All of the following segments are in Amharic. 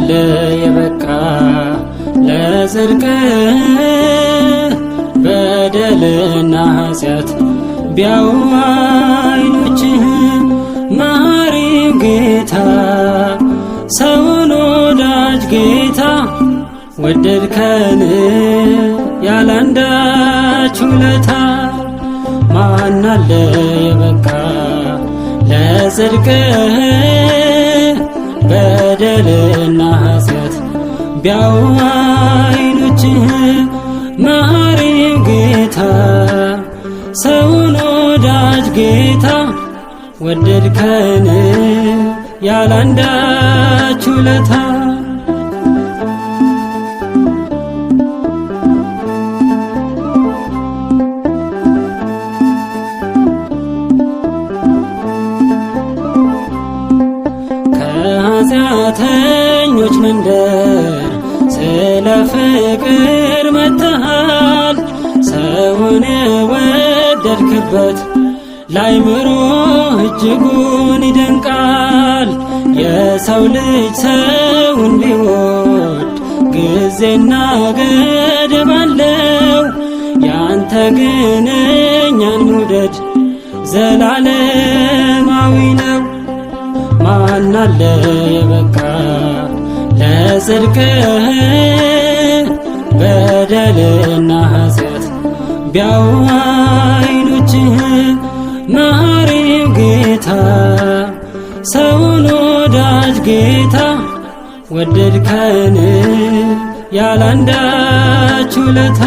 ማናለ የበቃ ለጽድቅ በደልና ኃጢአት ቢያዩ ዓይኖችህ መሐሪው ጌታ ሰውን ወዳጅ ጌታ ወደድከን ያላንዳች ውለታ ማናለ የበቃ ለጽድቅ በደልና ኃጢአት ቢያዩ ዓይኖችህ መሐሪው ጌታ ሰውን ወዳጅ ጌታ ወደድከን ያላንዳች ውለታ ከኃጢአተኞች መንደር ስለ ፍቅር መጥተሃል ሰውን የወደድክበት ላይምሮ እጅጉን ይደንቃል። የሰው ልጅ ሰውን ቢወድ ጊዜና ገደብ አለው። ያንተ ግን እኛን መውደድ ዘላለማዊ ነው። ማናለ የበቃ ለጽድቅ በደልና ኃጢአት ቢያዩ ዓይኖችህ መሐሪው ጌታ ሰውን ወዳጅ ጌታ ወደድከን ያላንዳች ውለታ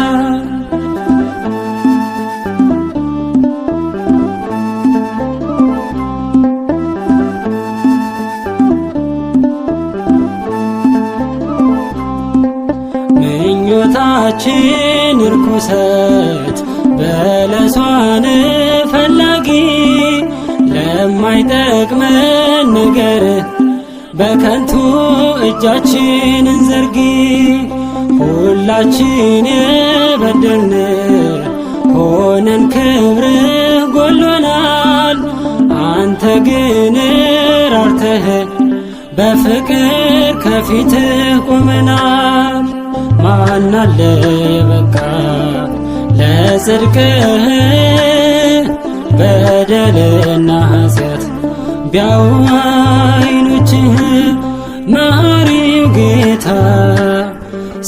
ምኞታችን ርኩሰት በለሷን ፈላጊ ለማይጠቅመን ነገር በከንቱ እጃችንን ዘርጊ። ሁላችን የበደልን ሆነን ክብርህ ጎሎናል። አንተ ግን ራርተህ በፍቅር ከፊትህ ቆመናል። ማናለ የበቃ ለጽድቅ በደልና ኃጢአት ቢያዩ ዓይኖችህ መሐሪው ጌታ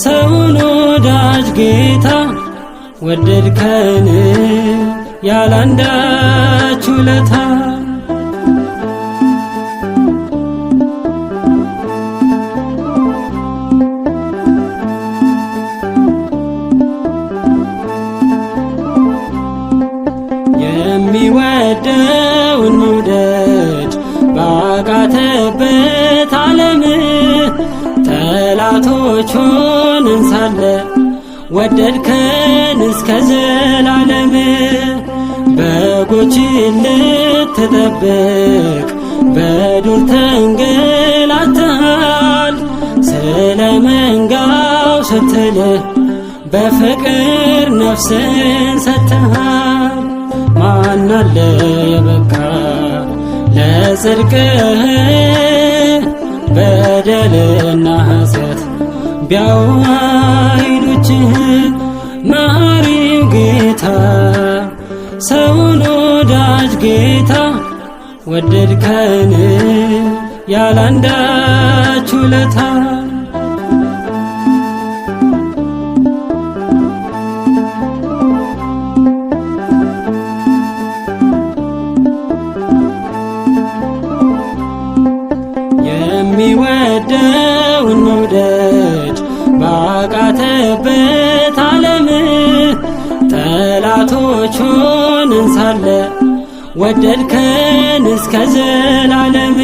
ሰውን ወዳጅ ጌታ ወደድከን ያላንዳች ውለታ የሚወደውን መውደድ ባቃተበት ዓለም ጠላቶች ሆነን ሳለ ወደድከን እስከ ዘላለም። በጎችን ልትጠብቅ በዱር ተንገላተሃል። ስለ መንጋው ስትል በፍቅር ነፍስን ሰጥተሃል። ማናለ የበቃ ለጽድቅ በደልና ኃጢአት ቢያዩ ዓይኖችህ መሐሪው ጌታ ሰውን ወዳጅ ጌታ ወደድከን ያላንዳች ውለታ የሚወደውን መውደድ ባቃተበት ዓለም ጠላቶች ሆነን ሳለ ወደድከን እስከ ዘላለም።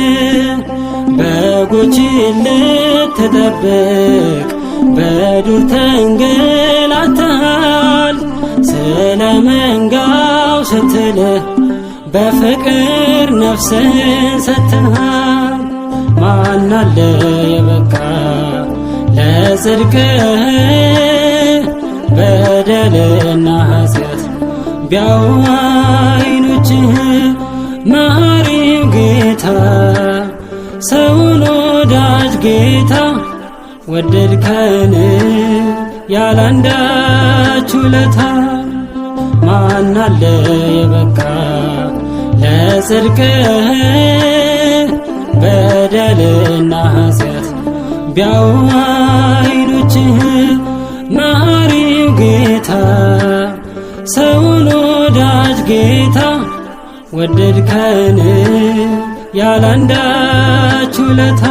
በጎችን ልትጠብቅ በዱር ተንገላተሃል። ስለ መንጋው ስትል በፍቅር ነፍስን ሰጥተሃል። ማናለ የበቃ ለጽድቅ በደልና ኃጢአት ቢያዩ ዓይኖችህ መሐሪው ጌታ ሰውን ወዳጅ ጌታ ወደድከን ያላንዳች ውለታ። ማናለ የበቃ ለጽድቅህ በደልና ኃጢአት ቢያዩ ዓይኖችህ መሐሪው ጌታ ሰውን ወዳጅ ጌታ ወደድከን ያላንዳች ውለታ